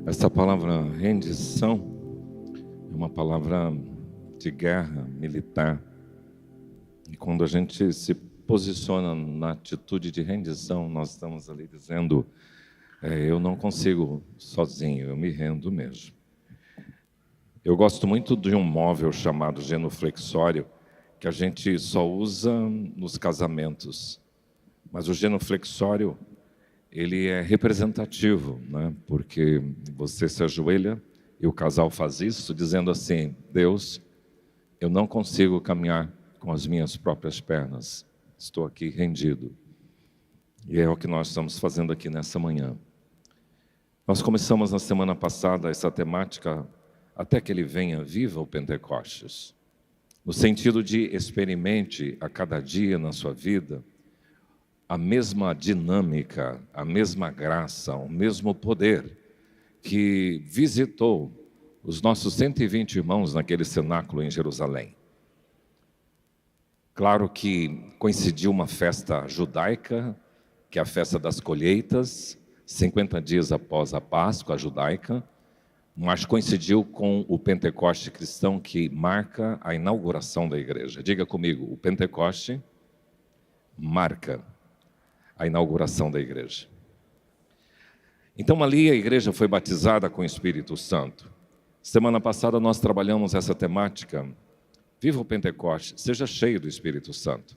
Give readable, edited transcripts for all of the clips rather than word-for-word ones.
Essa palavra rendição é uma palavra de guerra militar. E quando a gente se posiciona na atitude de rendição, nós estamos ali dizendo, eu não consigo sozinho, eu me rendo mesmo. Eu gosto muito de um móvel chamado genuflexório, que a gente só usa nos casamentos. Mas o genuflexório, ele é representativo, né? Porque você se ajoelha e o casal faz isso, dizendo assim, Deus, eu não consigo caminhar com as minhas próprias pernas, estou aqui rendido. E é o que nós estamos fazendo aqui nessa manhã. Nós começamos na semana passada essa temática, até que ele venha, viva o Pentecostes, no sentido de experimente a cada dia na sua vida a mesma dinâmica, a mesma graça, o mesmo poder que visitou os nossos 120 irmãos naquele cenáculo em Jerusalém. Claro que coincidiu uma festa judaica, que é a festa das colheitas, 50 dias após a Páscoa judaica, mas coincidiu com o Pentecoste cristão, que marca a inauguração da igreja. Diga comigo, o Pentecoste marca a inauguração da igreja. Então ali a igreja foi batizada com o Espírito Santo. Semana passada nós trabalhamos essa temática, viva o Pentecoste, seja cheio do Espírito Santo.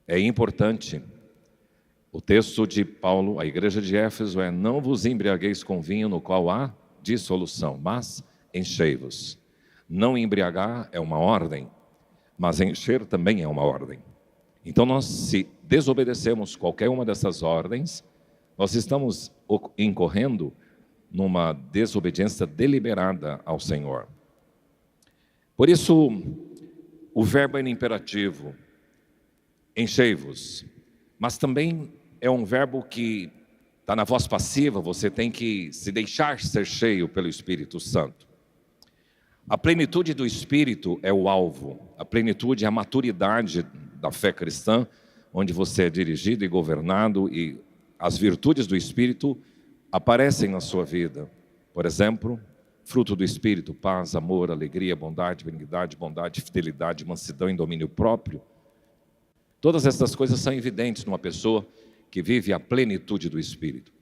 É importante, o texto de Paulo, a igreja de Éfeso é, não vos embriagueis com vinho no qual há dissolução, mas enchei-vos. Não embriagar é uma ordem, mas encher também é uma ordem. Então nós, se desobedecemos qualquer uma dessas ordens, nós estamos incorrendo numa desobediência deliberada ao Senhor. Por isso, o verbo é no imperativo, enchei-vos, mas também é um verbo que está na voz passiva, você tem que se deixar ser cheio pelo Espírito Santo. A plenitude do Espírito é o alvo, a plenitude é a maturidade da fé cristã, onde você é dirigido e governado e as virtudes do Espírito aparecem na sua vida. Por exemplo, fruto do Espírito, paz, amor, alegria, bondade, benignidade, fidelidade, mansidão e domínio próprio. Todas essas coisas são evidentes numa pessoa que vive a plenitude do Espírito.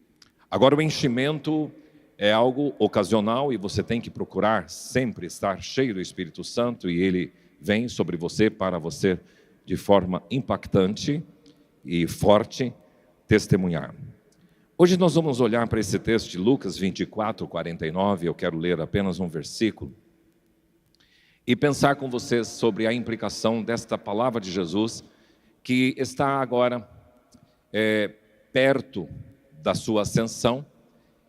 Agora, o enchimento é algo ocasional e você tem que procurar sempre estar cheio do Espírito Santo e ele vem sobre você para você, de forma impactante e forte, testemunhar. Hoje nós vamos olhar para esse texto de Lucas 24, 49, eu quero ler apenas um versículo, e pensar com vocês sobre a implicação desta palavra de Jesus, que está agora perto da sua ascensão,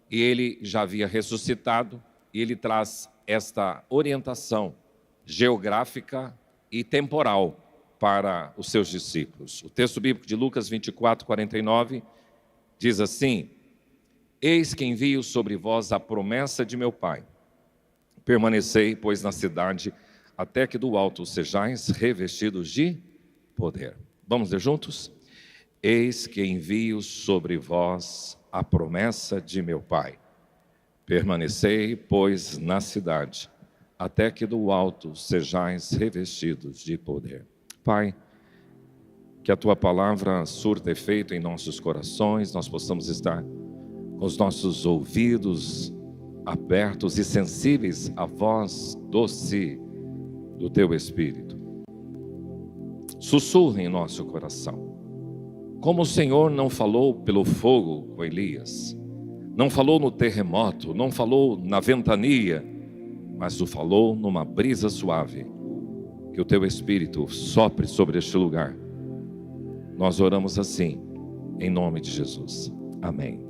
e ele já havia ressuscitado, e ele traz esta orientação geográfica e temporal para os seus discípulos. O texto bíblico de Lucas 24, 49 diz assim, eis que envio sobre vós a promessa de meu Pai. Permanecei, pois, na cidade, até que do alto sejais revestidos de poder. Vamos ler juntos? Eis que envio sobre vós a promessa de meu Pai. Permanecei, pois, na cidade, até que do alto sejais revestidos de poder. Pai, que a Tua palavra surta efeito em nossos corações, nós possamos estar com os nossos ouvidos abertos e sensíveis à voz doce do Teu Espírito. Sussurre em nosso coração. Como o Senhor não falou pelo fogo com Elias, não falou no terremoto, não falou na ventania, mas o falou numa brisa suave, que o Teu Espírito sopre sobre este lugar. Nós oramos assim, em nome de Jesus. Amém.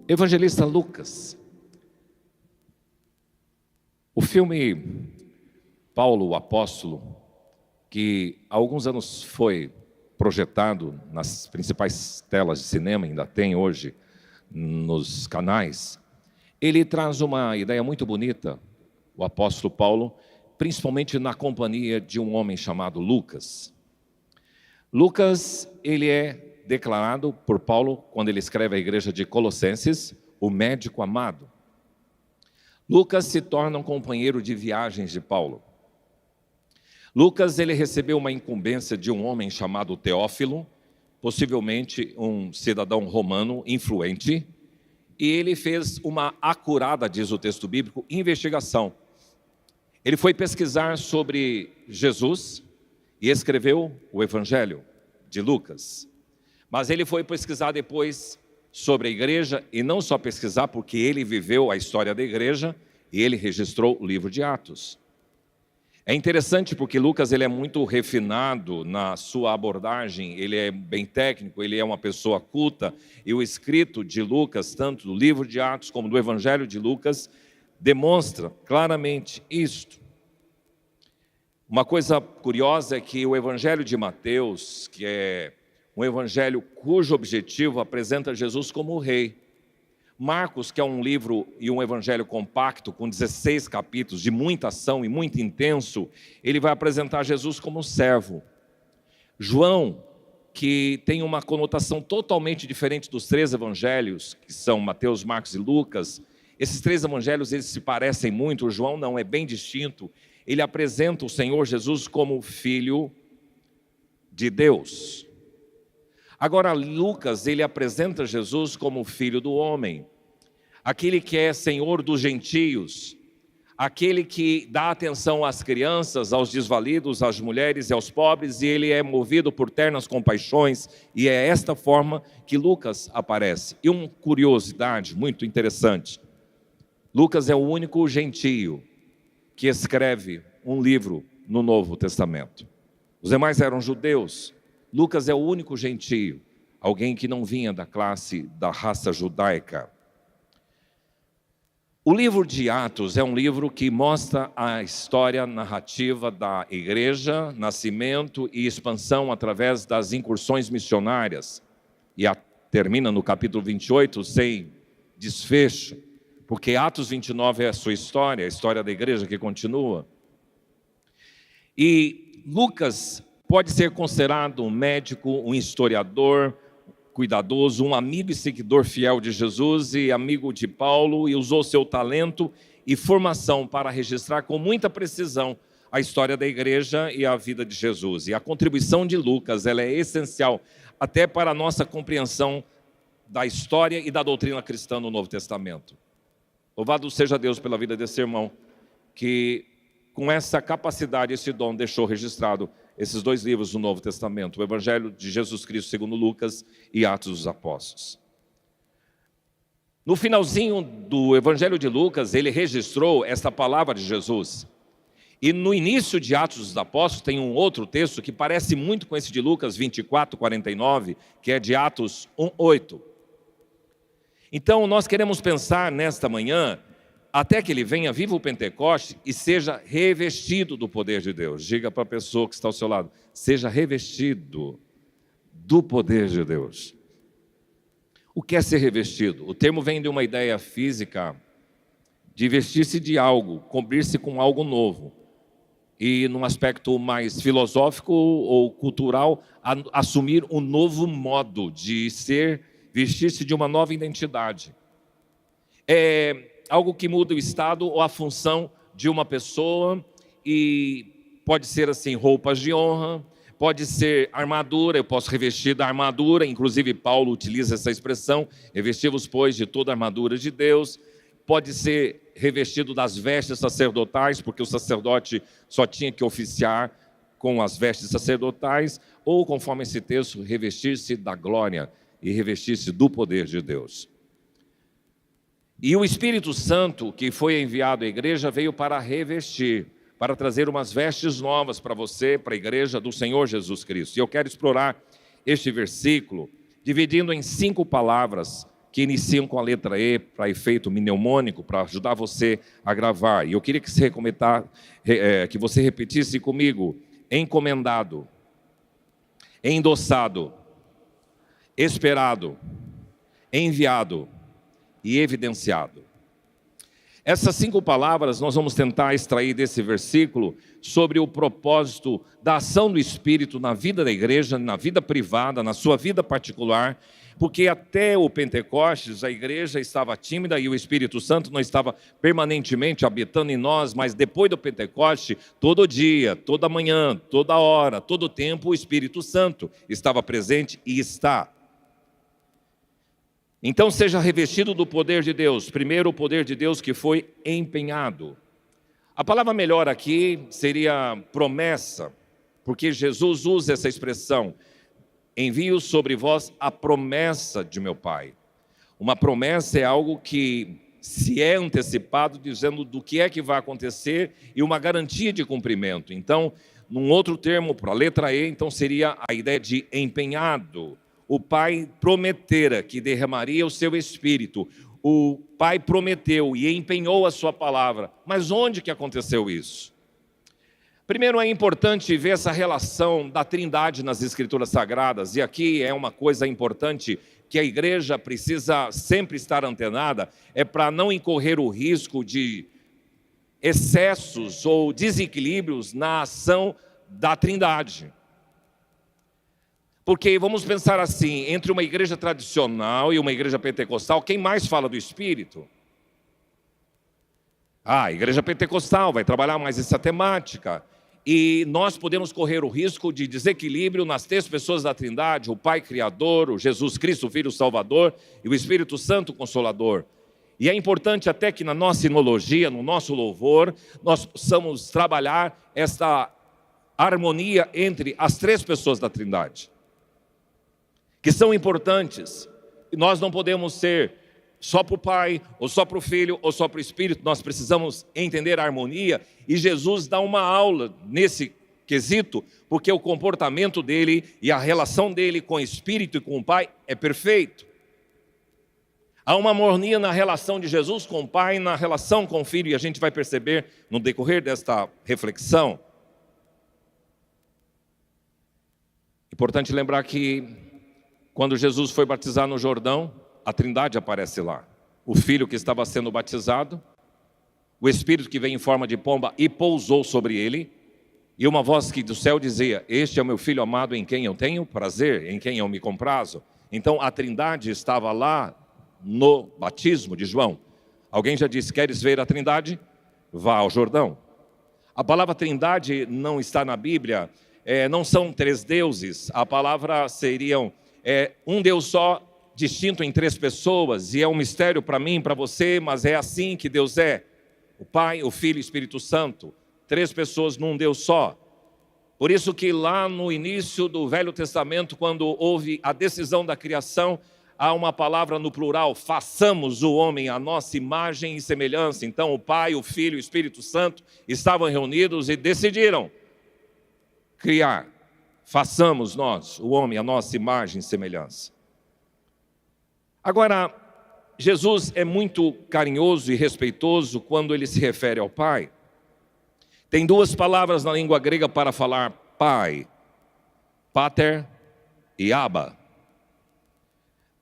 Evangelista Lucas. O filme Paulo, o Apóstolo, que há alguns anos foi projetado nas principais telas de cinema, ainda tem hoje nos canais, ele traz uma ideia muito bonita, o apóstolo Paulo, principalmente na companhia de um homem chamado Lucas. Lucas, ele é declarado por Paulo, quando ele escreve à igreja de Colossenses, o médico amado. Lucas se torna um companheiro de viagens de Paulo. Lucas, ele recebeu uma incumbência de um homem chamado Teófilo, possivelmente um cidadão romano influente, e ele fez uma acurada, diz o texto bíblico, investigação. Ele foi pesquisar sobre Jesus e escreveu o Evangelho de Lucas. Mas ele foi pesquisar depois sobre a igreja, e não só pesquisar, porque ele viveu a história da igreja, e ele registrou o livro de Atos. É interessante porque Lucas, ele é muito refinado na sua abordagem, ele é bem técnico, ele é uma pessoa culta, e o escrito de Lucas, tanto do livro de Atos como do Evangelho de Lucas, demonstra claramente isto. Uma coisa curiosa é que o Evangelho de Mateus, que é um evangelho cujo objetivo apresenta Jesus como o rei. Marcos, que é um livro e um evangelho compacto, com 16 capítulos, de muita ação e muito intenso, ele vai apresentar Jesus como um servo. João, que tem uma conotação totalmente diferente dos três evangelhos, que são Mateus, Marcos e Lucas, esses três evangelhos, eles se parecem muito, o João não, é bem distinto. Ele apresenta o Senhor Jesus como filho de Deus. Agora, Lucas, ele apresenta Jesus como filho do homem, aquele que é Senhor dos gentios, aquele que dá atenção às crianças, aos desvalidos, às mulheres e aos pobres, e ele é movido por ternas compaixões, e é esta forma que Lucas aparece. E uma curiosidade muito interessante, Lucas é o único gentio que escreve um livro no Novo Testamento. Os demais eram judeus. Lucas é o único gentio, alguém que não vinha da classe, da raça judaica. O livro de Atos é um livro que mostra a história narrativa da igreja, nascimento e expansão através das incursões missionárias. E termina no capítulo 28 sem desfecho, porque Atos 29 é a sua história, a história da igreja que continua. E Lucas pode ser considerado um médico, um historiador cuidadoso, um amigo e seguidor fiel de Jesus e amigo de Paulo, e usou seu talento e formação para registrar com muita precisão a história da igreja e a vida de Jesus. E a contribuição de Lucas, ela é essencial até para a nossa compreensão da história e da doutrina cristã no Novo Testamento. Louvado seja Deus pela vida desse irmão, que com essa capacidade, esse dom, deixou registrado esses dois livros do Novo Testamento, o Evangelho de Jesus Cristo segundo Lucas e Atos dos Apóstolos. No finalzinho do Evangelho de Lucas, ele registrou esta palavra de Jesus. E no início de Atos dos Apóstolos tem um outro texto que parece muito com esse de Lucas 24, 49, que é de Atos 1, 8. Então nós queremos pensar nesta manhã, até que ele venha, viva o Pentecoste e seja revestido do poder de Deus. Diga para a pessoa que está ao seu lado, seja revestido do poder de Deus. O que é ser revestido? O termo vem de uma ideia física de vestir-se de algo, cobrir-se com algo novo. E num aspecto mais filosófico ou cultural, assumir um novo modo de ser, vestir-se de uma nova identidade. É algo que muda o estado ou a função de uma pessoa, e pode ser assim, roupas de honra, pode ser armadura, eu posso revestir da armadura, inclusive Paulo utiliza essa expressão, revesti-vos, pois, de toda a armadura de Deus. Pode ser revestido das vestes sacerdotais, porque o sacerdote só tinha que oficiar com as vestes sacerdotais, ou, conforme esse texto, revestir-se da glória e revestir-se do poder de Deus. E o Espírito Santo, que foi enviado à igreja, veio para revestir, para trazer umas vestes novas para você, para a igreja do Senhor Jesus Cristo. E eu quero explorar este versículo, dividindo em 5 palavras, que iniciam com a letra E, para efeito mnemônico, para ajudar você a gravar. E eu queria que você repetisse comigo: encomendado, endossado, esperado, enviado e evidenciado. Essas 5 palavras nós vamos tentar extrair desse versículo sobre o propósito da ação do Espírito na vida da igreja, na vida privada, na sua vida particular, porque até o Pentecostes a igreja estava tímida e o Espírito Santo não estava permanentemente habitando em nós, mas depois do Pentecoste, todo dia, toda manhã, toda hora, todo tempo, o Espírito Santo estava presente e está. Então seja revestido do poder de Deus. Primeiro, o poder de Deus que foi empenhado. A palavra melhor aqui seria promessa, porque Jesus usa essa expressão: envio sobre vós a promessa de meu Pai. Uma promessa é algo que se é antecipado, dizendo do que é que vai acontecer e uma garantia de cumprimento. Então, num outro termo, para a letra E, então seria a ideia de empenhado. O Pai prometera que derramaria o seu Espírito. O Pai prometeu e empenhou a sua palavra. Mas onde que aconteceu isso? Primeiro, é importante ver essa relação da Trindade nas Escrituras Sagradas. E aqui é uma coisa importante que a igreja precisa sempre estar antenada, é para não incorrer o risco de excessos ou desequilíbrios na ação da Trindade. Porque vamos pensar assim, entre uma igreja tradicional e uma igreja pentecostal, quem mais fala do Espírito? A igreja pentecostal vai trabalhar mais essa temática. E nós podemos correr o risco de desequilíbrio nas 3 pessoas da Trindade: o Pai Criador, o Jesus Cristo, o Filho Salvador, e o Espírito Santo Consolador. E é importante até que na nossa sinologia, no nosso louvor, nós possamos trabalhar esta harmonia entre as 3 pessoas da Trindade, que são importantes. E nós não podemos ser só para o Pai, ou só para o Filho, ou só para o Espírito. Nós precisamos entender a harmonia, e Jesus dá uma aula nesse quesito, porque o comportamento dele e a relação dele com o Espírito e com o Pai é perfeito. Há uma harmonia na relação de Jesus com o Pai, na relação com o Filho, e a gente vai perceber no decorrer desta reflexão. Importante lembrar que quando Jesus foi batizar no Jordão, a Trindade aparece lá. O Filho que estava sendo batizado, o Espírito que veio em forma de pomba e pousou sobre ele, e uma voz que do céu dizia: este é o meu Filho amado em quem eu tenho prazer, em quem eu me comprazo. Então a Trindade estava lá no batismo de João. Alguém já disse: queres ver a Trindade? Vá ao Jordão. A palavra Trindade não está na Bíblia, não são 3 deuses. A palavra seriam um Deus só, distinto em 3 pessoas, e é um mistério para mim, para você, mas é assim que Deus é: o Pai, o Filho e o Espírito Santo, 3 pessoas num Deus só. Por isso que lá no início do Velho Testamento, quando houve a decisão da criação, há uma palavra no plural: façamos o homem à nossa imagem e semelhança. Então o Pai, o Filho e o Espírito Santo estavam reunidos e decidiram criar. Façamos nós, o homem, a nossa imagem e semelhança. Agora, Jesus é muito carinhoso e respeitoso quando ele se refere ao Pai. Tem 2 palavras na língua grega para falar Pai: Pater e Abba.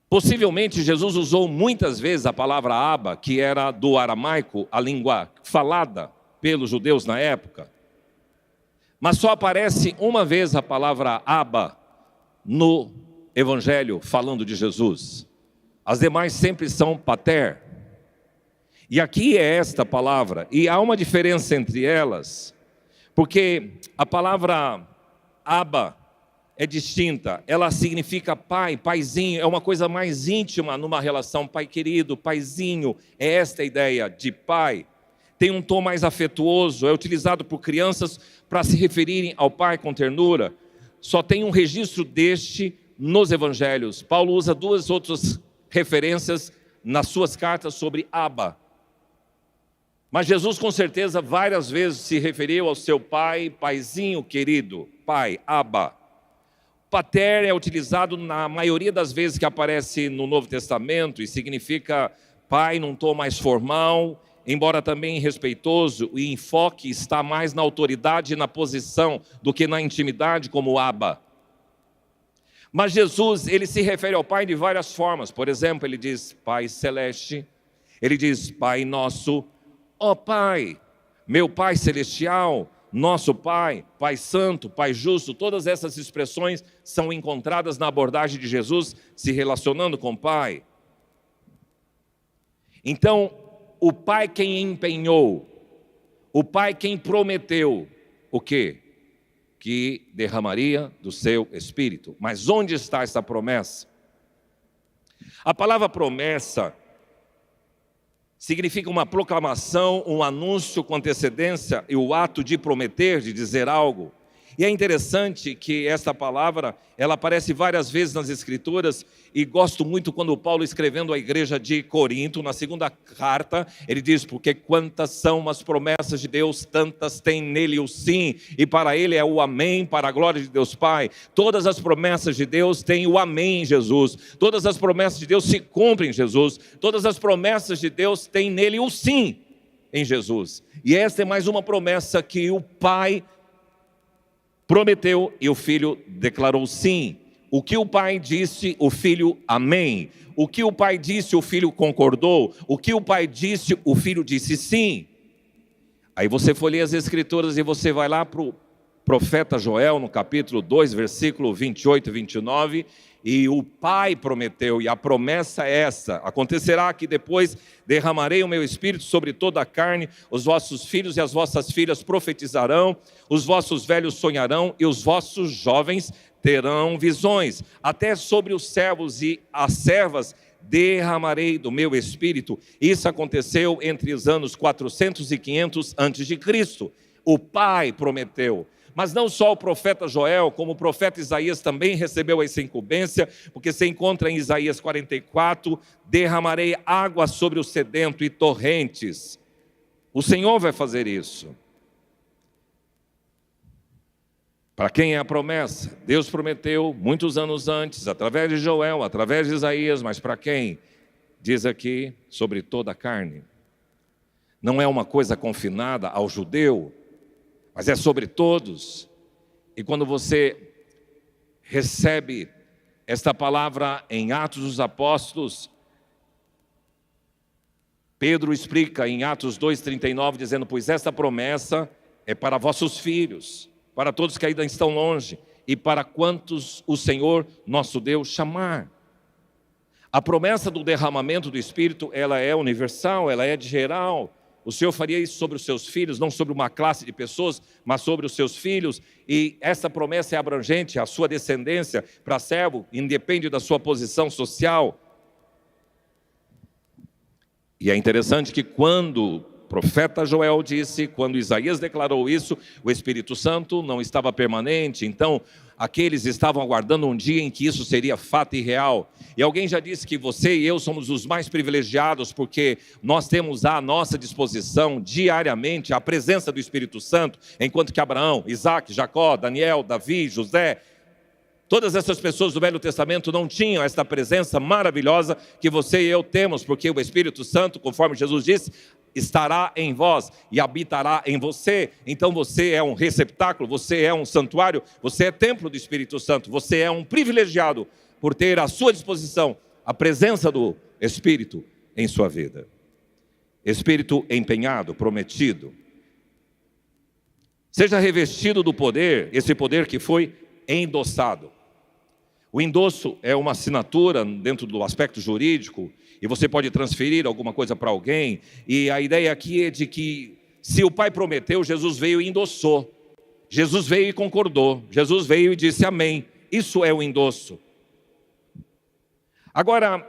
Possivelmente Jesus usou muitas vezes a palavra Abba, que era do aramaico, a língua falada pelos judeus na época. Mas só aparece uma vez a palavra Abba no Evangelho falando de Jesus. As demais sempre são pater. E aqui é esta palavra, e há uma diferença entre elas, porque a palavra Abba é distinta. Ela significa pai, paizinho, é uma coisa mais íntima numa relação pai querido, paizinho. É esta a ideia de pai. Tem um tom mais afetuoso, é utilizado por crianças para se referirem ao pai com ternura. Só tem um registro deste nos evangelhos. Paulo usa 2 outras referências nas suas cartas sobre Abba. Mas Jesus com certeza várias vezes se referiu ao seu pai, paizinho querido, pai, Abba. Pater é utilizado na maioria das vezes que aparece no Novo Testamento e significa pai num tom mais formal, embora também respeitoso. O enfoque está mais na autoridade e na posição do que na intimidade, como Abba. Mas Jesus, ele se refere ao Pai de várias formas. Por exemplo, ele diz Pai Celeste, ele diz Pai Nosso, Ó Pai, meu Pai celestial, nosso Pai, Pai santo, Pai justo, todas essas expressões são encontradas na abordagem de Jesus se relacionando com o Pai. Então, o Pai quem empenhou, o Pai quem prometeu, o quê? Que derramaria do seu Espírito. Mas onde está essa promessa? A palavra promessa significa uma proclamação, um anúncio com antecedência e o ato de prometer, de dizer algo. E é interessante que esta palavra, ela aparece várias vezes nas Escrituras, e gosto muito quando Paulo, escrevendo à igreja de Corinto, na segunda carta, ele diz, porque quantas são as promessas de Deus, tantas tem nele o sim, e para ele é o amém, para a glória de Deus Pai. Todas as promessas de Deus têm o amém em Jesus, todas as promessas de Deus se cumprem em Jesus, todas as promessas de Deus têm nele o sim em Jesus. E esta é mais uma promessa que o Pai prometeu e o Filho declarou sim. O que o Pai disse, o Filho amém. O que o Pai disse, o Filho concordou. O que o Pai disse, o Filho disse sim. Aí você folheia as Escrituras e você vai lá para o profeta Joel, no capítulo 2, versículo 28 e 29, e o Pai prometeu, e a promessa é essa: acontecerá que depois derramarei o meu Espírito sobre toda a carne, os vossos filhos e as vossas filhas profetizarão, os vossos velhos sonharão, e os vossos jovens terão visões, até sobre os servos e as servas derramarei do meu Espírito. Isso aconteceu entre os anos 400 e 500 antes de Cristo. O Pai prometeu. Mas não só o profeta Joel, como o profeta Isaías também recebeu essa incumbência, porque se encontra em Isaías 44, derramarei água sobre o sedento e torrentes. O Senhor vai fazer isso. Para quem é a promessa? Deus prometeu muitos anos antes, através de Joel, através de Isaías, mas para quem? Diz aqui, sobre toda a carne. Não é uma coisa confinada ao judeu, mas é sobre todos. E quando você recebe esta palavra em Atos dos Apóstolos, Pedro explica em Atos 2,39, dizendo, pois esta promessa é para vossos filhos, para todos que ainda estão longe, e para quantos o Senhor nosso Deus chamar. A promessa do derramamento do Espírito, ela é universal, ela é de geral. O Senhor faria isso sobre os seus filhos, não sobre uma classe de pessoas, mas sobre os seus filhos. E essa promessa é abrangente, a sua descendência para servo, independe da sua posição social. E é interessante que quando o profeta Joel disse, quando Isaías declarou isso, o Espírito Santo não estava permanente. Então, aqueles estavam aguardando um dia em que isso seria fato e real. E alguém já disse que você e eu somos os mais privilegiados, porque nós temos à nossa disposição diariamente a presença do Espírito Santo, enquanto que Abraão, Isaac, Jacó, Daniel, Davi, José, todas essas pessoas do Velho Testamento não tinham esta presença maravilhosa que você e eu temos, porque o Espírito Santo, conforme Jesus disse, estará em vós e habitará em você. Então você é um receptáculo, você é um santuário, você é templo do Espírito Santo, você é um privilegiado por ter à sua disposição a presença do Espírito em sua vida. Espírito empenhado, prometido. Seja revestido do poder, esse poder que foi endossado. O endosso é uma assinatura dentro do aspecto jurídico, e você pode transferir alguma coisa para alguém, e a ideia aqui é de que se o Pai prometeu, Jesus veio e endossou. Jesus veio e concordou. Jesus veio e disse amém. Isso é o endosso. Agora,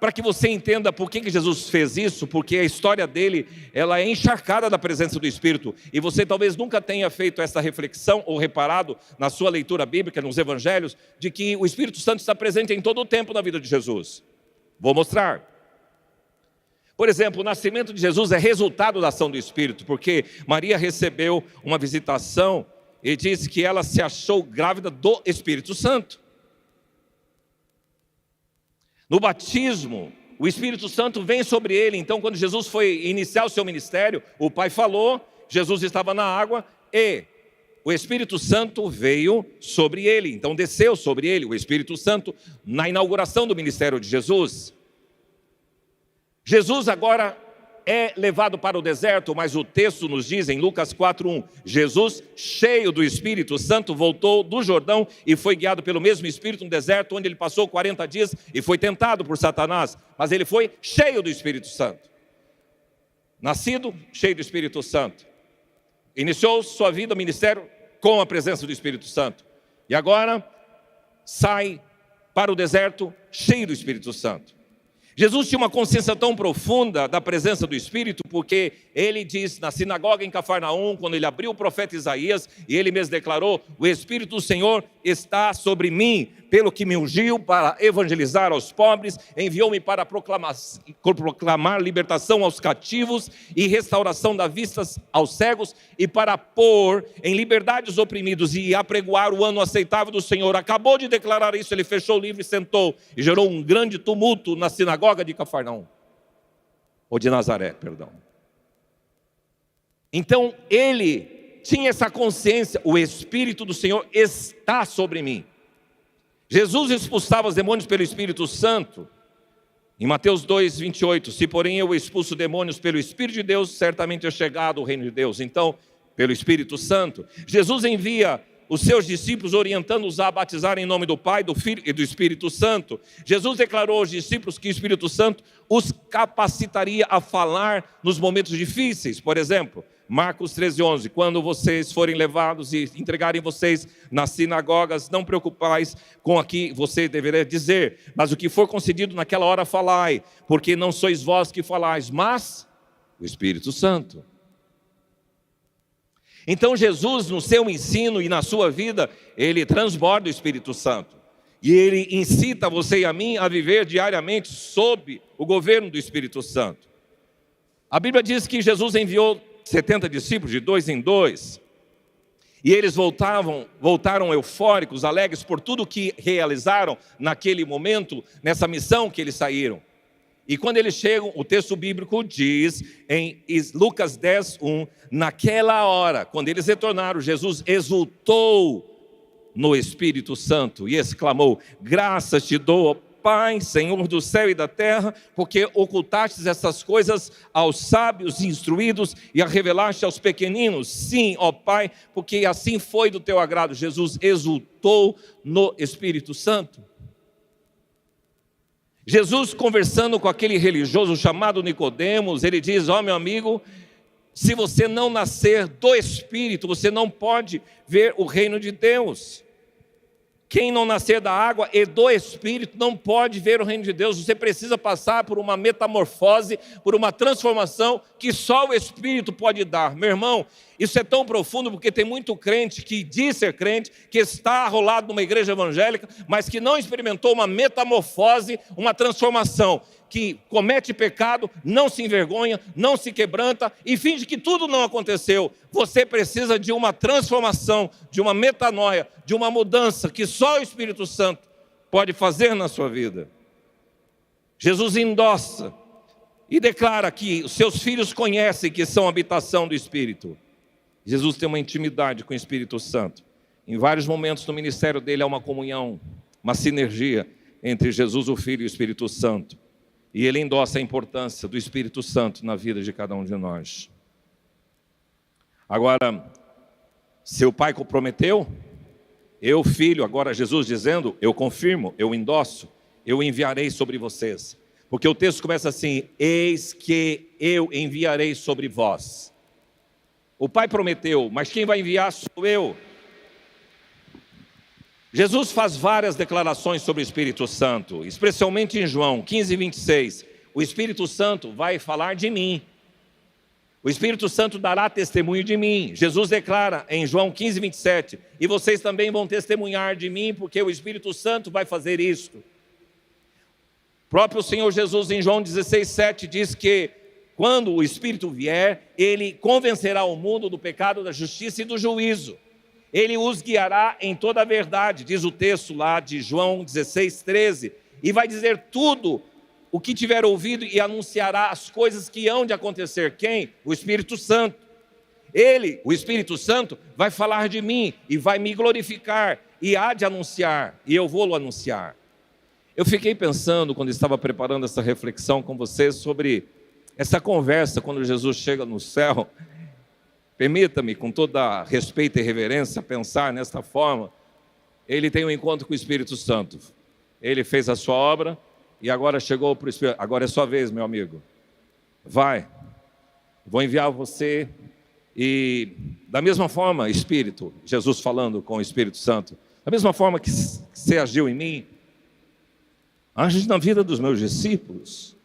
para que você entenda por que Jesus fez isso, porque a história dele, ela é encharcada da presença do Espírito, e você talvez nunca tenha feito essa reflexão, ou reparado na sua leitura bíblica, nos evangelhos, de que o Espírito Santo está presente em todo o tempo na vida de Jesus. Vou mostrar. Por exemplo, o nascimento de Jesus é resultado da ação do Espírito, porque Maria recebeu uma visitação e diz que ela se achou grávida do Espírito Santo. No batismo, o Espírito Santo vem sobre ele. Então, quando Jesus foi iniciar o seu ministério, o Pai falou, Jesus estava na água e o Espírito Santo veio sobre ele. Então, desceu sobre ele o Espírito Santo na inauguração do ministério de Jesus. Jesus agora é levado para o deserto, mas o texto nos diz em Lucas 4:1, Jesus, cheio do Espírito Santo, voltou do Jordão e foi guiado pelo mesmo Espírito no deserto, onde ele passou 40 dias e foi tentado por Satanás, mas ele foi cheio do Espírito Santo. Nascido, cheio do Espírito Santo. Iniciou sua vida, ministério, com a presença do Espírito Santo. E agora, sai para o deserto, cheio do Espírito Santo. Jesus tinha uma consciência tão profunda da presença do Espírito, porque ele diz na sinagoga em Cafarnaum, quando ele abriu o profeta Isaías, e ele mesmo declarou: o Espírito do Senhor está sobre mim, pelo que me ungiu para evangelizar aos pobres, enviou-me para proclamar libertação aos cativos e restauração da vista aos cegos, e para pôr em liberdade os oprimidos e apregoar o ano aceitável do Senhor. Acabou de declarar isso, ele fechou o livro e sentou, e gerou um grande tumulto na sinagoga de Cafarnaum, ou de Nazaré, perdão. Então ele tinha essa consciência: o Espírito do Senhor está sobre mim. Jesus expulsava os demônios pelo Espírito Santo, em Mateus 2:28, se porém eu expulso demônios pelo Espírito de Deus, certamente é chegado o reino de Deus. Então, pelo Espírito Santo, Jesus envia os seus discípulos, orientando-os a batizar em nome do Pai, do Filho e do Espírito Santo. Jesus declarou aos discípulos que o Espírito Santo os capacitaria a falar nos momentos difíceis. Por exemplo, Marcos 13:11, quando vocês forem levados e entregarem vocês nas sinagogas, não preocupais com o que você deverá dizer, mas o que for concedido naquela hora falai, porque não sois vós que falais, mas o Espírito Santo. Então Jesus, no seu ensino e na sua vida, ele transborda o Espírito Santo. E ele incita você e a mim a viver diariamente sob o governo do Espírito Santo. A Bíblia diz que Jesus enviou 70 discípulos de 2 em 2. E eles voltaram eufóricos, alegres por tudo que realizaram naquele momento, nessa missão que eles saíram. E quando eles chegam, o texto bíblico diz em Lucas 10:1, naquela hora, quando eles retornaram, Jesus exultou no Espírito Santo e exclamou: graças te dou, ó Pai, Senhor do céu e da terra, porque ocultastes essas coisas aos sábios instruídos e a revelaste aos pequeninos. Sim, ó Pai, porque assim foi do teu agrado. Jesus exultou no Espírito Santo. Jesus, conversando com aquele religioso chamado Nicodemos, ele diz: ó meu amigo, se você não nascer do Espírito, você não pode ver o reino de Deus. Quem não nascer da água e do Espírito não pode ver o reino de Deus. Você precisa passar por uma metamorfose, por uma transformação que só o Espírito pode dar. Meu irmão, isso é tão profundo porque tem muito crente que diz ser crente, que está arrolado numa igreja evangélica, mas que não experimentou uma metamorfose, uma transformação, que comete pecado, não se envergonha, não se quebranta e finge que tudo não aconteceu. Você precisa de uma transformação, de uma metanoia, de uma mudança que só o Espírito Santo pode fazer na sua vida. Jesus endossa e declara que os seus filhos conhecem que são habitação do Espírito. Jesus tem uma intimidade com o Espírito Santo. Em vários momentos no ministério dele há uma comunhão, uma sinergia entre Jesus, o Filho e o Espírito Santo. E ele endossa a importância do Espírito Santo na vida de cada um de nós. Agora, seu pai comprometeu, eu, filho, agora Jesus dizendo, eu confirmo, eu endosso, eu enviarei sobre vocês. Porque o texto começa assim: eis que eu enviarei sobre vós. O pai prometeu, mas quem vai enviar sou eu. Jesus faz várias declarações sobre o Espírito Santo, especialmente em João 15:26. O Espírito Santo vai falar de mim. O Espírito Santo dará testemunho de mim. Jesus declara em João 15:27, e vocês também vão testemunhar de mim, porque o Espírito Santo vai fazer isto. O próprio Senhor Jesus em João 16:7 diz que quando o Espírito vier, ele convencerá o mundo do pecado, da justiça e do juízo. Ele os guiará em toda a verdade, diz o texto lá de João 16:13, e vai dizer tudo o que tiver ouvido e anunciará as coisas que hão de acontecer. Quem? O Espírito Santo. Ele, o Espírito Santo, vai falar de mim e vai me glorificar e há de anunciar, e eu vou-lo anunciar. Eu fiquei pensando, quando estava preparando essa reflexão com vocês, sobre Essa conversa, quando Jesus chega no céu, permita-me, com toda respeito e reverência, pensar nesta forma. Ele tem um encontro com o Espírito Santo. Ele fez a sua obra e agora chegou para o Espírito. Agora é sua vez, meu amigo. Vai, vou enviar você. E da mesma forma, Espírito, Jesus falando com o Espírito Santo, da mesma forma que você agiu em mim, age na vida dos meus discípulos.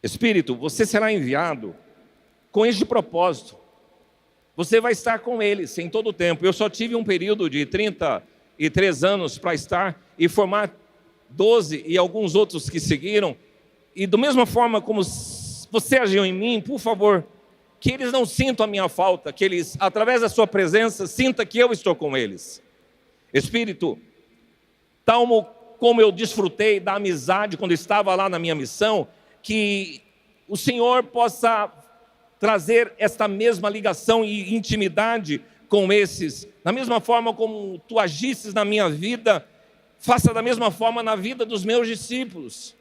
Espírito, você será enviado com este propósito. Você vai estar com eles em todo o tempo. Eu só tive um período de 33 anos para estar e formar 12 e alguns outros que seguiram. E da mesma forma como você agiu em mim, por favor, que eles não sintam a minha falta, que eles, através da sua presença, sintam que eu estou com eles. Espírito, tal como eu desfrutei da amizade quando estava lá na minha missão, que o Senhor possa trazer esta mesma ligação e intimidade com esses. Da mesma forma como tu agisses na minha vida, faça da mesma forma na vida dos meus discípulos.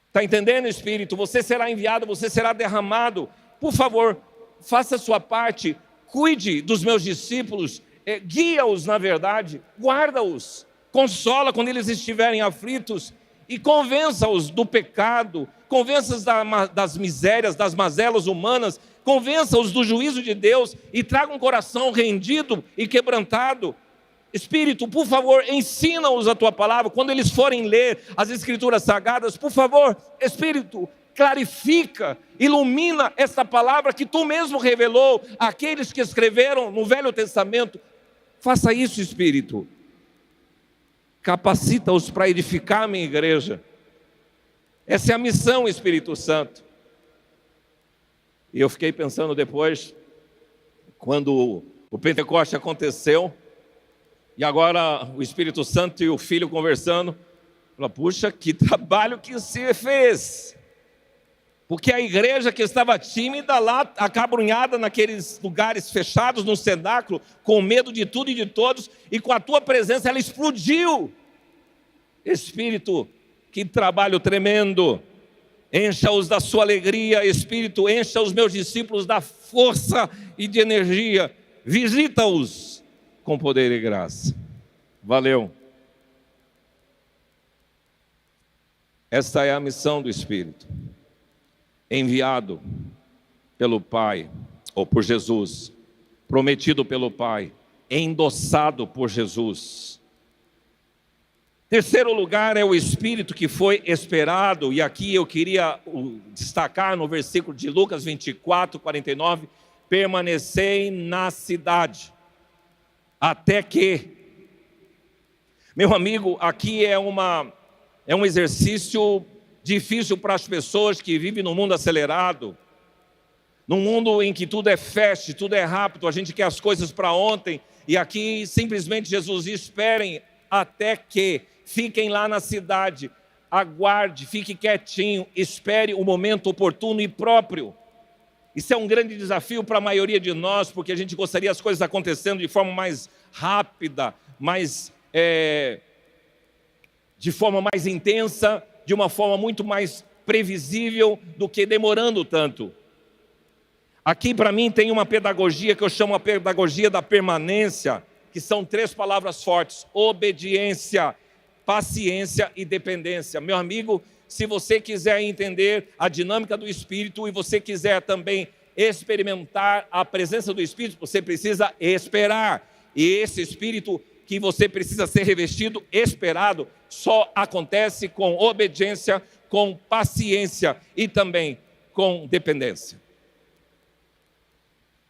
Está entendendo, Espírito? Você será enviado, você será derramado. Por favor, faça a sua parte, cuide dos meus discípulos, guia-os na verdade, guarda-os, consola quando eles estiverem aflitos e convença-os do pecado, convença-os das misérias, das mazelas humanas, convença-os do juízo de Deus e traga um coração rendido e quebrantado. Espírito, por favor, ensina-os a tua palavra. Quando eles forem ler as Escrituras Sagradas, por favor, Espírito, clarifica, ilumina essa palavra que tu mesmo revelou àqueles que escreveram no Velho Testamento. Faça isso, Espírito. Capacita-os para edificar a minha igreja. Essa é a missão, Espírito Santo. E eu fiquei pensando depois, quando o Pentecoste aconteceu, e agora o Espírito Santo e o Filho conversando, falou, puxa, que trabalho que se fez. Porque a igreja que estava tímida lá, acabrunhada naqueles lugares fechados, no cenáculo, com medo de tudo e de todos, e com a tua presença ela explodiu. Espírito, que trabalho tremendo. Encha-os da sua alegria, Espírito, encha os meus discípulos da força e de energia. Visita-os com poder e graça. Valeu. Esta é a missão do Espírito. Enviado pelo Pai, ou por Jesus, prometido pelo Pai, endossado por Jesus. Terceiro lugar é o Espírito que foi esperado, e aqui eu queria destacar no versículo de Lucas 24, 49, permanecei na cidade, até que. Meu amigo, aqui é um exercício difícil para as pessoas que vivem num mundo acelerado, num mundo em que tudo é fast, tudo é rápido, a gente quer as coisas para ontem, e aqui simplesmente Jesus diz, esperem até que, fiquem lá na cidade, aguarde, fique quietinho, espere o momento oportuno e próprio. Isso é um grande desafio para a maioria de nós, porque a gente gostaria as coisas acontecendo de forma mais rápida, de forma mais intensa, de uma forma muito mais previsível do que demorando tanto. Aqui para mim tem uma pedagogia que eu chamo a pedagogia da permanência, que são 3 palavras fortes: obediência, paciência e dependência. Meu amigo, se você quiser entender a dinâmica do Espírito e você quiser também experimentar a presença do Espírito, você precisa esperar. E esse Espírito que você precisa ser revestido, esperado, só acontece com obediência, com paciência e também com dependência.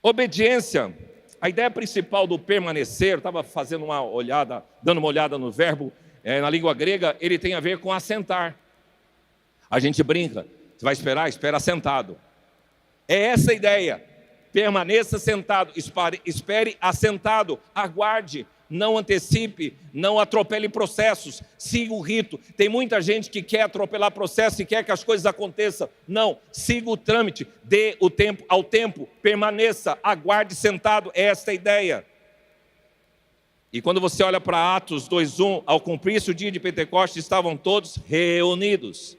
Obediência, a ideia principal do permanecer, eu estava dando uma olhada no verbo, na língua grega, ele tem a ver com assentar. A gente brinca, você vai esperar, espera sentado. É essa a ideia, permaneça sentado, espere assentado, aguarde. Não antecipe, não atropele processos, siga o rito. Tem muita gente que quer atropelar processo e quer que as coisas aconteçam. Não, siga o trâmite, dê o tempo ao tempo, permaneça, aguarde sentado, é esta a ideia. E quando você olha para Atos 2:1, ao cumprir-se o dia de Pentecostes, estavam todos reunidos.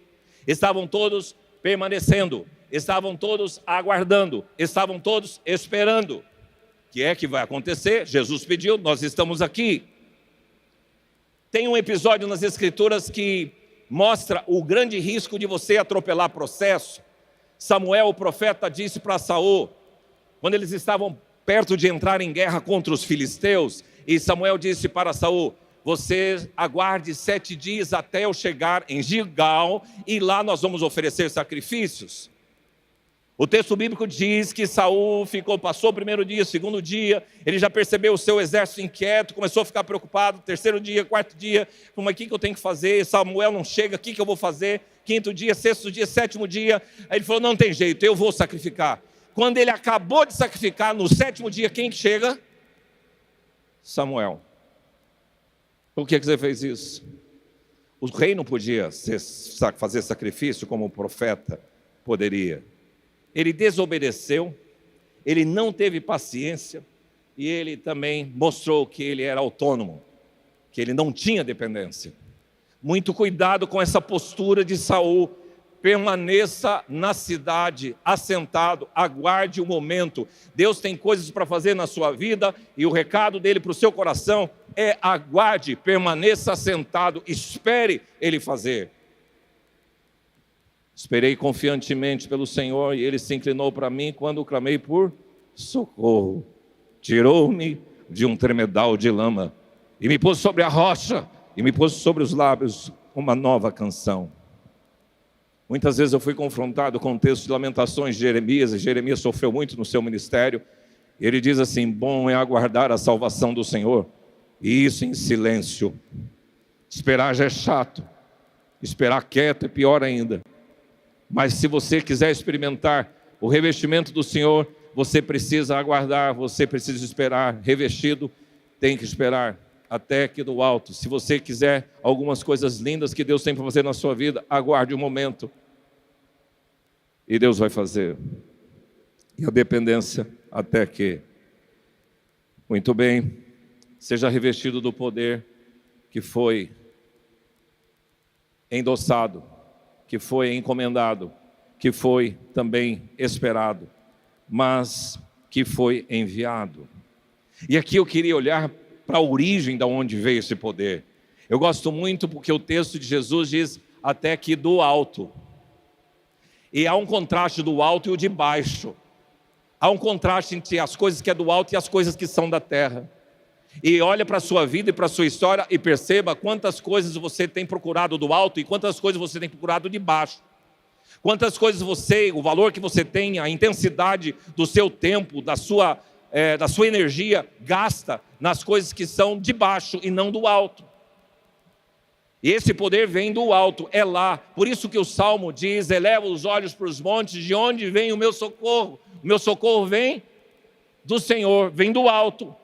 estavam todos permanecendo, estavam todos aguardando, estavam todos esperando. O que é que vai acontecer? Jesus pediu, nós estamos aqui. Tem um episódio nas Escrituras que mostra o grande risco de você atropelar processo. Samuel, o profeta, disse para Saul, quando eles estavam perto de entrar em guerra contra os filisteus, e Samuel disse para Saul: você aguarde 7 dias até eu chegar em Gilgal, e lá nós vamos oferecer sacrifícios. O texto bíblico diz que Saul passou o primeiro dia, segundo dia, ele já percebeu o seu exército inquieto, começou a ficar preocupado, terceiro dia, quarto dia, mas o que eu tenho que fazer? Samuel não chega, o que eu vou fazer? Quinto dia, sexto dia, sétimo dia, aí ele falou, não tem jeito, eu vou sacrificar. Quando ele acabou de sacrificar, no sétimo dia, quem que chega? Samuel. Por que você fez isso? O rei não podia fazer sacrifício como o profeta poderia. Ele desobedeceu, ele não teve paciência e ele também mostrou que ele era autônomo, que ele não tinha dependência. Muito cuidado com essa postura de Saul. Permaneça na cidade, assentado, aguarde o momento. Deus tem coisas para fazer na sua vida e o recado dele para o seu coração é: aguarde, permaneça assentado, espere ele fazer. Esperei confiantemente pelo Senhor e ele se inclinou para mim quando clamei por socorro. Tirou-me de um tremedal de lama e me pôs sobre a rocha e me pôs sobre os lábios uma nova canção. Muitas vezes eu fui confrontado com o texto de Lamentações de Jeremias, e Jeremias sofreu muito no seu ministério. Ele diz assim: bom é aguardar a salvação do Senhor, e isso em silêncio. Esperar já é chato, esperar quieto é pior ainda. Mas se você quiser experimentar o revestimento do Senhor, você precisa aguardar, você precisa esperar. Revestido, tem que esperar até que do alto. Se você quiser algumas coisas lindas que Deus tem para fazer na sua vida, aguarde um momento. E Deus vai fazer. E a dependência até que. Muito bem. Seja revestido do poder que foi endossado, que foi encomendado, que foi também esperado, mas que foi enviado. E aqui eu queria olhar para a origem de onde veio esse poder. Eu gosto muito porque o texto de Jesus diz até que do alto. E há um contraste do alto e o de baixo. Há um contraste entre as coisas que é do alto e as coisas que são da terra. E olha para a sua vida e para a sua história e perceba quantas coisas você tem procurado do alto e quantas coisas você tem procurado de baixo. Quantas coisas o valor que você tem, a intensidade do seu tempo, da sua energia, gasta nas coisas que são de baixo e não do alto. E esse poder vem do alto, é lá. Por isso que o Salmo diz: eleva os olhos para os montes, de onde vem o meu socorro? O meu socorro vem do Senhor, vem do alto,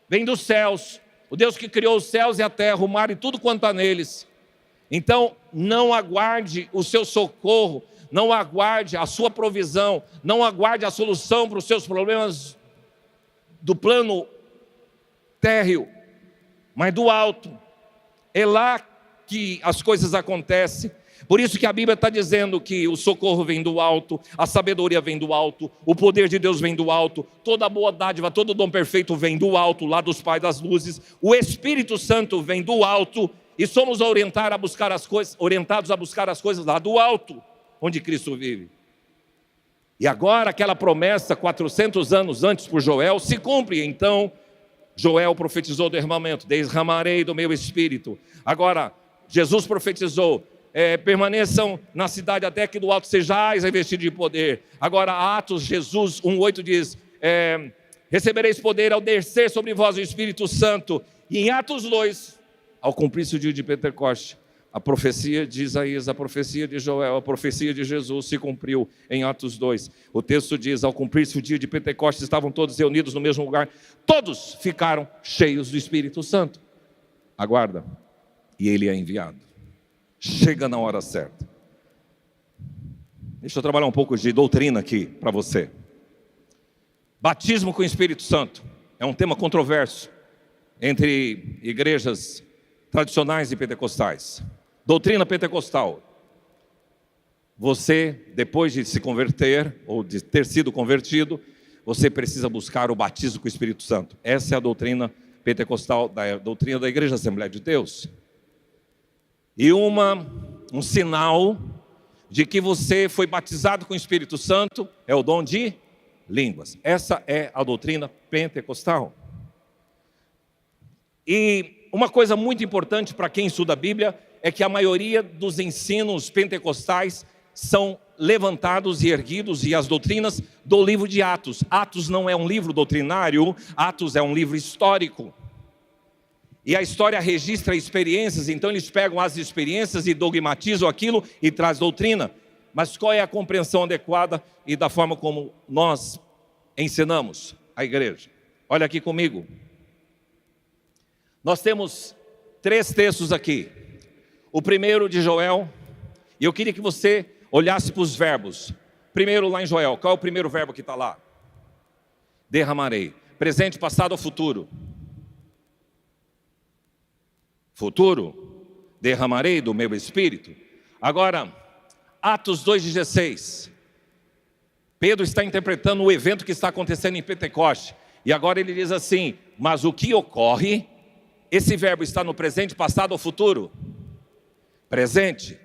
vem dos céus. O Deus que criou os céus e a terra, o mar e tudo quanto há neles. Então, não aguarde o seu socorro, não aguarde a sua provisão, não aguarde a solução para os seus problemas do plano térreo, mas do alto. É lá que as coisas acontecem. Por isso que a Bíblia está dizendo que o socorro vem do alto, a sabedoria vem do alto, o poder de Deus vem do alto, toda a boa dádiva, todo dom perfeito vem do alto, lá dos Pais das luzes. O Espírito Santo vem do alto e somos orientados a buscar as coisas lá do alto, onde Cristo vive. E agora aquela promessa 400 anos antes por Joel se cumpre. Então Joel profetizou o derramamento: derramarei do meu espírito. Agora Jesus profetizou: permaneçam na cidade até que do alto sejais revestidos de poder. Agora Atos, Jesus 1:8 diz: recebereis poder ao descer sobre vós o Espírito Santo. E em Atos 2, ao cumprir-se o dia de Pentecostes, a profecia de Isaías, a profecia de Joel, a profecia de Jesus se cumpriu em Atos 2. O texto diz: ao cumprir-se o dia de Pentecostes, estavam todos reunidos no mesmo lugar, todos ficaram cheios do Espírito Santo. Aguarda, e ele é enviado. Chega na hora certa. Deixa eu trabalhar um pouco de doutrina aqui para você. Batismo com o Espírito Santo é um tema controverso entre igrejas tradicionais e pentecostais. Doutrina pentecostal: você, depois de se converter, ou de ter sido convertido, você precisa buscar o batismo com o Espírito Santo. Essa é a doutrina pentecostal, a doutrina da Igreja Assembleia de Deus. E um sinal de que você foi batizado com o Espírito Santo é o dom de línguas. Essa é a doutrina pentecostal. E uma coisa muito importante para quem estuda a Bíblia é que a maioria dos ensinos pentecostais são levantados e erguidos, e as doutrinas do livro de Atos. Atos não é um livro doutrinário, Atos é um livro histórico. E a história registra experiências, então eles pegam as experiências e dogmatizam aquilo e traz doutrina. Mas qual é a compreensão adequada e da forma como nós ensinamos a igreja? Olha aqui comigo. Nós temos 3 textos aqui. O primeiro de Joel, e eu queria que você olhasse para os verbos. Primeiro lá em Joel, qual é o primeiro verbo que está lá? Derramarei. Presente, passado ou futuro? Futuro. Derramarei do meu espírito. Agora, Atos 2,16. Pedro está interpretando o evento que está acontecendo em Pentecoste. E agora ele diz assim: mas o que ocorre? Esse verbo está no presente, passado ou futuro? Presente.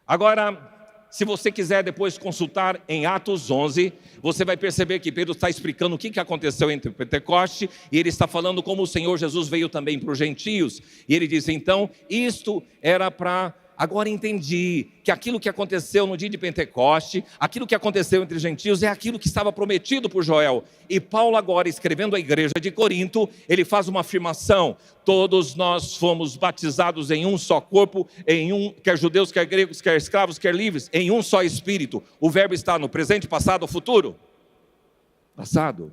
Agora, se você quiser depois consultar em Atos 11, você vai perceber que Pedro está explicando o que aconteceu entre Pentecoste, e ele está falando como o Senhor Jesus veio também para os gentios. E ele diz, então, isto era para... Agora entendi que aquilo que aconteceu no dia de Pentecoste, aquilo que aconteceu entre os gentios, é aquilo que estava prometido por Joel. E Paulo agora, escrevendo à igreja de Corinto, ele faz uma afirmação: todos nós fomos batizados em um só corpo, quer judeus, quer gregos, quer escravos, quer livres, em um só espírito. O verbo está no presente, passado ou futuro? Passado.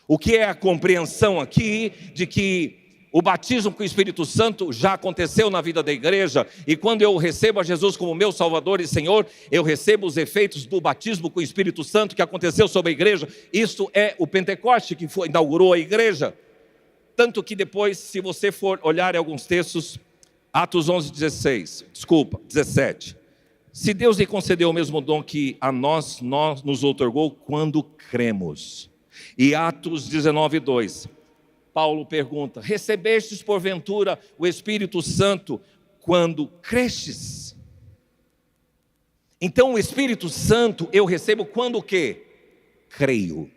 O que é a compreensão aqui de que o batismo com o Espírito Santo já aconteceu na vida da igreja, e quando eu recebo a Jesus como meu Salvador e Senhor, eu recebo os efeitos do batismo com o Espírito Santo que aconteceu sobre a igreja. Isso é o Pentecoste que inaugurou a igreja. Tanto que depois, se você for olhar em alguns textos, Atos 17. Se Deus lhe concedeu o mesmo dom que a nós nos outorgou quando cremos. E Atos 19:2. Paulo pergunta: recebestes porventura o Espírito Santo quando crestes? Então o Espírito Santo eu recebo quando o quê? Creio.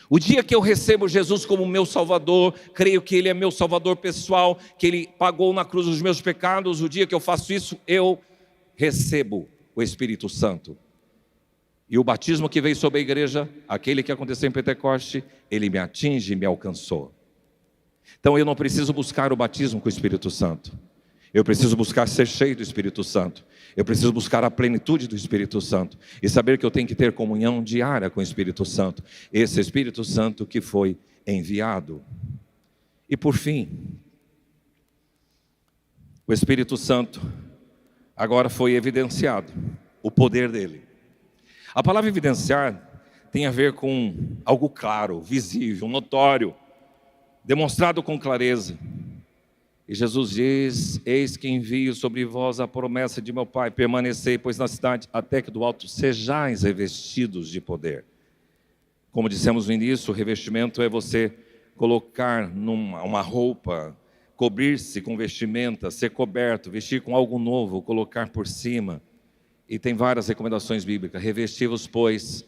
O dia que eu recebo Jesus como meu Salvador, creio que Ele é meu Salvador pessoal, que Ele pagou na cruz os meus pecados, o dia que eu faço isso, eu recebo o Espírito Santo. E o batismo que veio sobre a igreja, aquele que aconteceu em Pentecoste, ele me atinge e me alcançou. Então eu não preciso buscar o batismo com o Espírito Santo. Eu preciso buscar ser cheio do Espírito Santo. Eu preciso buscar a plenitude do Espírito Santo. E saber que eu tenho que ter comunhão diária com o Espírito Santo. Esse Espírito Santo que foi enviado. E por fim, o Espírito Santo agora foi evidenciado. O poder dele. A palavra evidenciar tem a ver com algo claro, visível, notório, demonstrado com clareza. E Jesus diz: eis que envio sobre vós a promessa de meu Pai, permanecei, pois na cidade, até que do alto sejais revestidos de poder. Como dissemos no início, o revestimento é você colocar uma roupa, cobrir-se com vestimenta, ser coberto, vestir com algo novo, colocar por cima. E tem várias recomendações bíblicas. Revesti-vos, pois,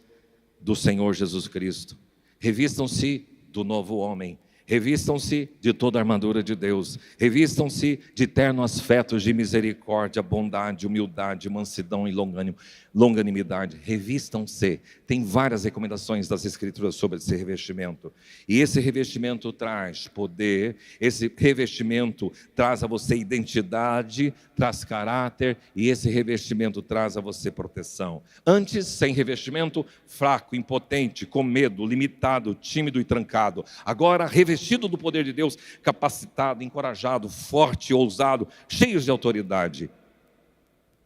do Senhor Jesus Cristo. Revistam-se do novo homem. Revistam-se de toda a armadura de Deus. Revistam-se de ternos afetos de misericórdia, bondade, humildade, mansidão e longanimidade. Revistam-se. Tem várias recomendações das Escrituras sobre esse revestimento. E esse revestimento traz poder, esse revestimento traz a você identidade, traz caráter, e esse revestimento traz a você proteção. Antes, sem revestimento, fraco, impotente, com medo, limitado, tímido e trancado. Agora, revestido do poder de Deus, capacitado, encorajado, forte, ousado, cheios de autoridade.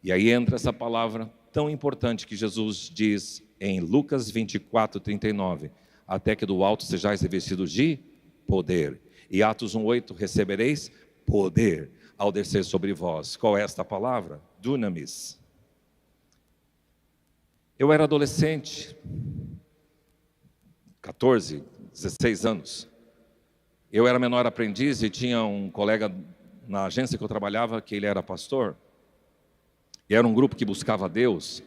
E aí entra essa palavra tão importante que Jesus diz em Lucas 24:39, até que do alto sejais revestidos de poder. E Atos 1:8, recebereis poder ao descer sobre vós. Qual é esta palavra? Dunamis. Eu era adolescente, 14, 16 anos. Eu era menor aprendiz e tinha um colega na agência que eu trabalhava, que ele era pastor. E era um grupo que buscava Deus.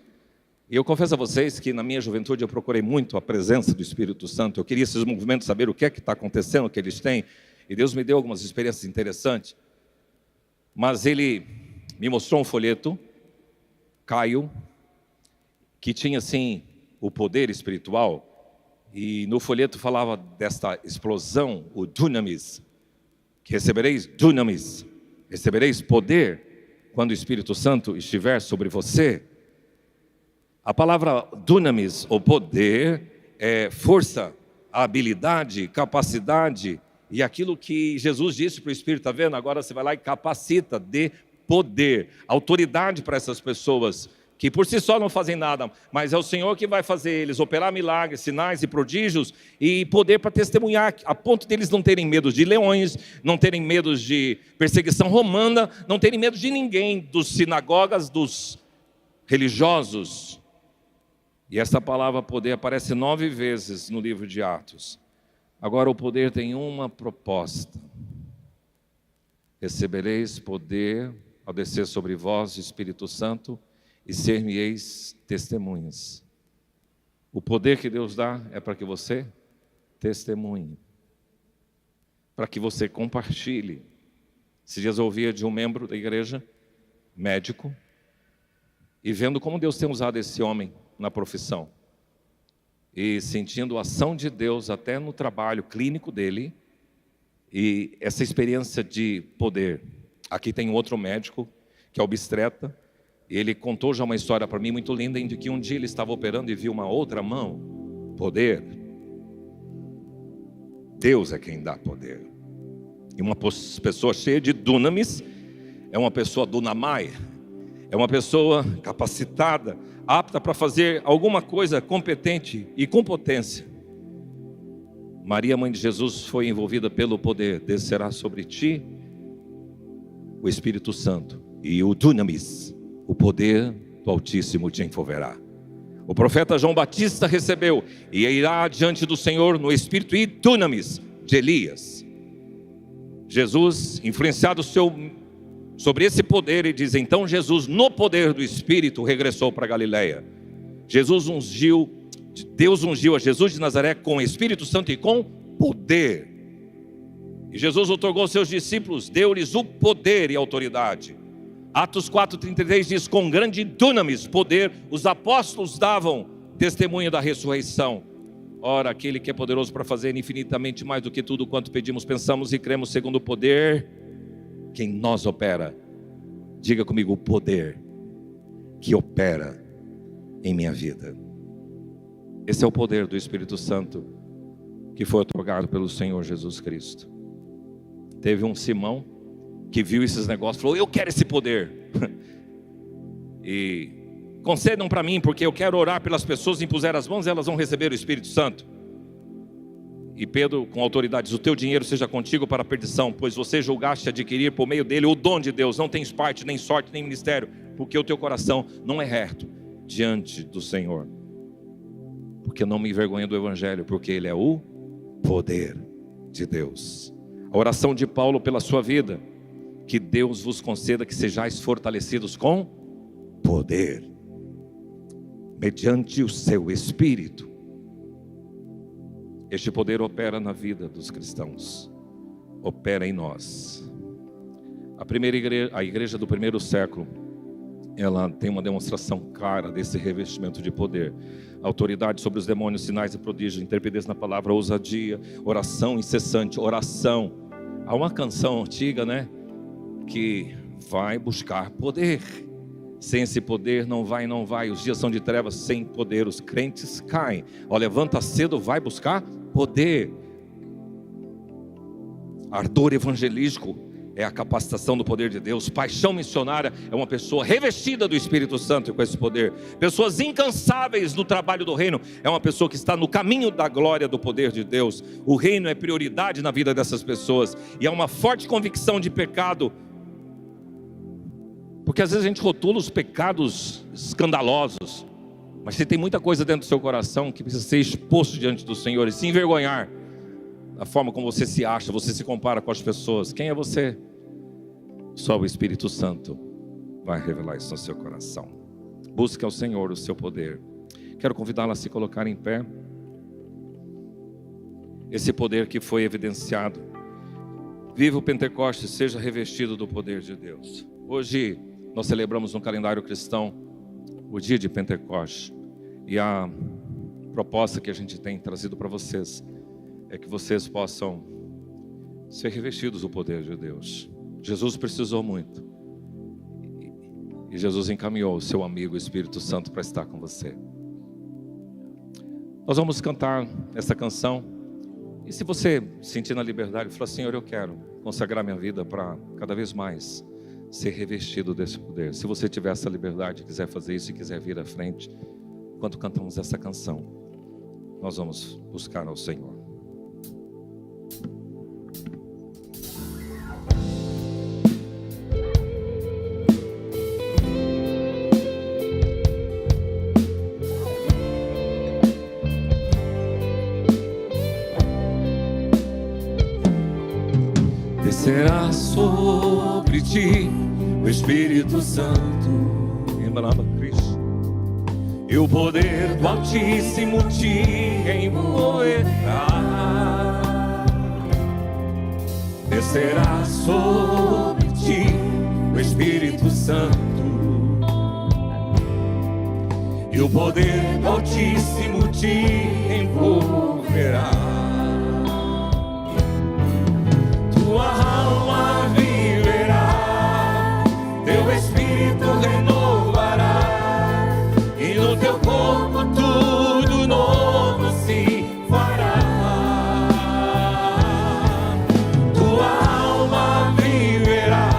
E eu confesso a vocês que na minha juventude eu procurei muito a presença do Espírito Santo. Eu queria esses movimentos, saber o que é que está acontecendo, o que eles têm. E Deus me deu algumas experiências interessantes. Mas Ele me mostrou um folheto, Caio, que tinha assim o poder espiritual. E no folheto falava desta explosão, o dunamis, que recebereis poder quando o Espírito Santo estiver sobre você. A palavra dunamis, ou poder, é força, habilidade, capacidade, e aquilo que Jesus disse para o Espírito, está vendo? Agora você vai lá e capacita, dê poder, autoridade para essas pessoas, que por si só não fazem nada, mas é o Senhor que vai fazer eles operar milagres, sinais e prodígios, e poder para testemunhar, a ponto deles não terem medo de leões, não terem medo de perseguição romana, não terem medo de ninguém, dos sinagogas, dos religiosos. E essa palavra poder aparece 9 vezes no livro de Atos. Agora o poder tem uma proposta: recebereis poder ao descer sobre vós o Espírito Santo, e ser-me-eis testemunhas. O poder que Deus dá é para que você testemunhe, para que você compartilhe. Esses dias eu ouvia de um membro da igreja, médico, e vendo como Deus tem usado esse homem na profissão, e sentindo a ação de Deus até no trabalho clínico dele, e essa experiência de poder. Aqui tem um outro médico, que é obstetra. Ele contou já uma história para mim muito linda, em que um dia ele estava operando e viu uma outra mão. Poder. Deus é quem dá poder. E uma pessoa cheia de dunamis é uma pessoa dunamai, é uma pessoa capacitada, apta para fazer alguma coisa competente e com potência. Maria, mãe de Jesus, foi envolvida pelo poder. Descerá sobre ti o Espírito Santo e o dunamis, o poder do Altíssimo te envolverá. O profeta João Batista recebeu e irá diante do Senhor no espírito e dunamis de Elias. Jesus, influenciado sobre esse poder, e diz: então Jesus, no poder do Espírito, regressou para Galileia. Deus ungiu a Jesus de Nazaré com o Espírito Santo e com poder. E Jesus otorgou aos seus discípulos, deu-lhes o poder e autoridade. Atos 4,33 diz: com grande dunamis, poder, os apóstolos davam testemunho da ressurreição. Ora, aquele que é poderoso para fazer infinitamente mais do que tudo quanto pedimos, pensamos e cremos, segundo o poder que em nós opera. Diga comigo: o poder que opera em minha vida. Esse é o poder do Espírito Santo que foi otorgado pelo Senhor Jesus Cristo. Teve um Simão que viu esses negócios, falou: eu quero esse poder, e concedam para mim, porque eu quero orar pelas pessoas, impuser as mãos, elas vão receber o Espírito Santo. E Pedro, com autoridade, diz: o teu dinheiro seja contigo para a perdição, pois você julgaste adquirir por meio dele o dom de Deus. Não tens parte, nem sorte, nem ministério, porque o teu coração não é reto diante do Senhor. Porque não me envergonho do Evangelho, porque ele é o poder de Deus. A oração de Paulo pela sua vida: que Deus vos conceda que sejais fortalecidos com poder, mediante o seu Espírito. Este poder opera na vida dos cristãos, opera em nós. A igreja do primeiro século, ela tem uma demonstração clara desse revestimento de poder. Autoridade sobre os demônios, sinais e prodígios, intrepidez na palavra, ousadia, oração incessante, oração. Há uma canção antiga, que vai buscar poder. Sem esse poder não vai. Os dias são de trevas, sem poder os crentes caem. Levanta cedo, vai buscar poder. Ardor evangelístico é a capacitação do poder de Deus. Paixão missionária é uma pessoa revestida do Espírito Santo com esse poder. Pessoas incansáveis no trabalho do reino é uma pessoa que está no caminho da glória do poder de Deus. O reino é prioridade na vida dessas pessoas. E há uma forte convicção de pecado, porque às vezes a gente rotula os pecados escandalosos, Mas se tem muita coisa dentro do seu coração que precisa ser exposto diante do Senhor e se envergonhar da forma como você se acha, você se compara com as pessoas. Quem é você? Só o Espírito Santo vai revelar isso no seu coração. Busque ao Senhor o seu poder. Quero convidá-la a se colocar em pé. Esse poder que foi evidenciado. Viva o Pentecostes, seja revestido do poder de Deus. Hoje nós celebramos no calendário cristão o dia de Pentecostes. E a proposta que a gente tem trazido para vocês é que vocês possam ser revestidos do poder de Deus. Jesus precisou muito. E Jesus encaminhou o seu amigo, o Espírito Santo, para estar com você. Nós vamos cantar essa canção. E se você sentir na liberdade, falar: Senhor, eu quero consagrar minha vida para cada vez mais ser revestido desse poder. Se você tiver essa liberdade, quiser fazer isso e quiser vir à frente, enquanto cantamos essa canção, nós vamos buscar ao Senhor. Descerá sobre ti o Espírito Santo, e o poder do Altíssimo te envolverá. Descerá sobre ti o Espírito Santo, e o poder do Altíssimo te envolverá. Tua alma viverá, teu espírito renovará, e no teu corpo tudo novo se fará. Tua alma viverá,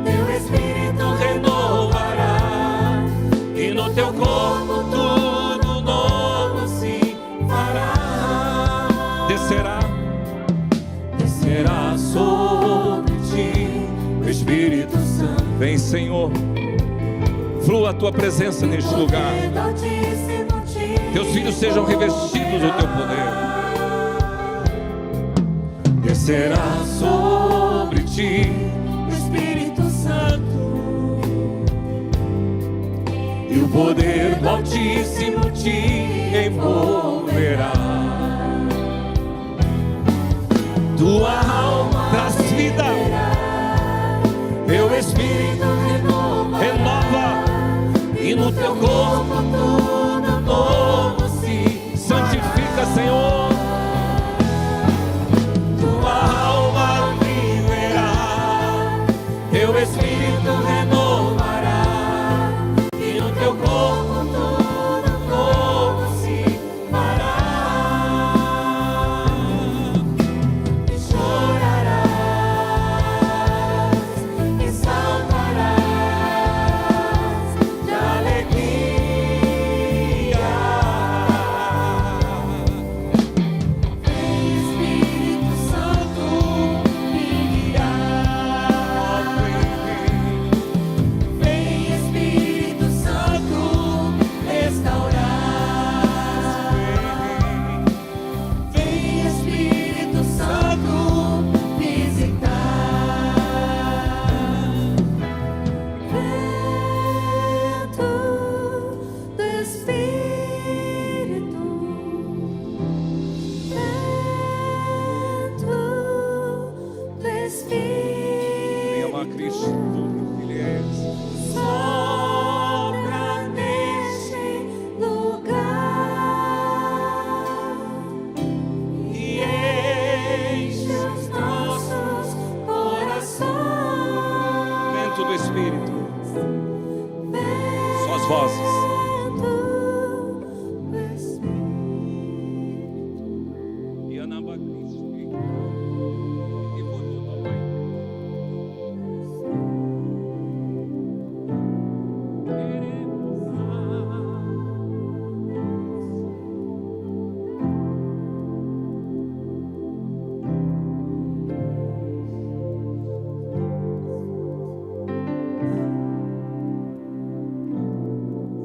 teu espírito renovará, e no teu corpo tudo novo se fará. Descerá sobre ti o Espírito Santo. Vem, Senhor, flua a tua presença neste lugar. Teus filhos sejam revestidos do teu poder. Descerá sobre ti o Espírito Santo, e o poder do Altíssimo te envolverá. Tua alma traz vida, teu espírito renova, e no teu corpo tudo novo se santifica, Senhor. Tua alma viverá, teu espírito renovará, e no teu corpo tudo novo se fará.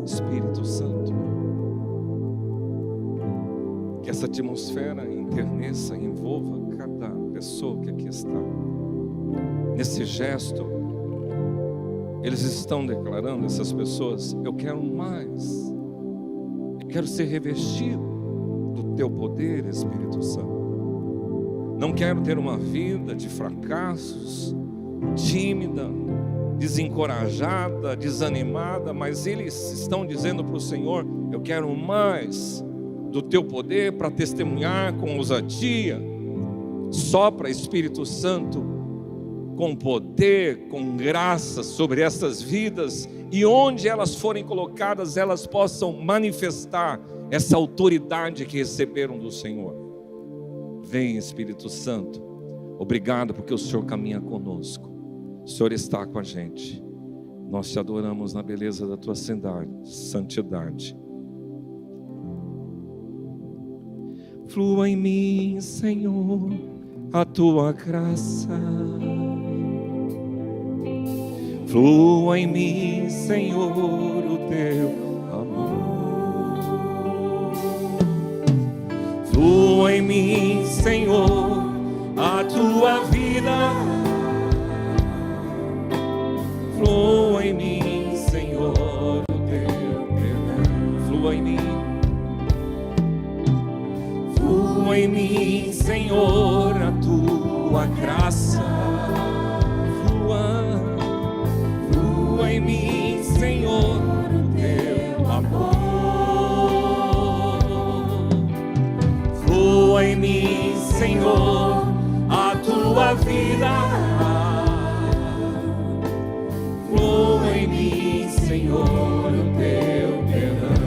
Espírito Santo. Que essa atmosfera enterneça, envolva cada pessoa que aqui está. Nesse gesto, eles estão declarando, essas pessoas: eu quero mais, eu quero ser revestido do teu poder, Espírito Santo. Não quero ter uma vida de fracassos, tímida, desencorajada, desanimada, mas eles estão dizendo para o Senhor: eu quero mais do teu poder para testemunhar com ousadia. Sopra, Espírito Santo, com poder, com graça sobre essas vidas, e onde elas forem colocadas, elas possam manifestar essa autoridade que receberam do Senhor. Vem, Espírito Santo, obrigado porque o Senhor caminha conosco, o Senhor está com a gente. Nós te adoramos na beleza da tua santidade. Flua em mim, Senhor, a tua graça. Flua em mim, Senhor, o teu amor. Flua em mim, Senhor, a tua vida. Flua em mim, Senhor, o teu perdão. Flua em mim. Flua em mim, Senhor, a tua graça. Flua em mim, Senhor, o teu amor. Flua em mim, Senhor, a tua vida. Flua em mim, Senhor, o teu perdão.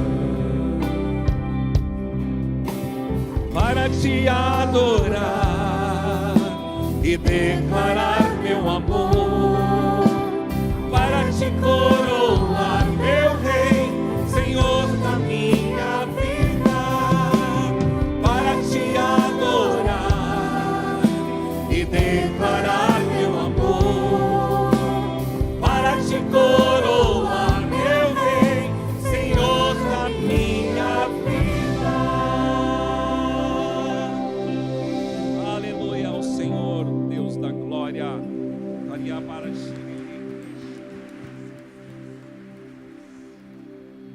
Para te adorar e declarar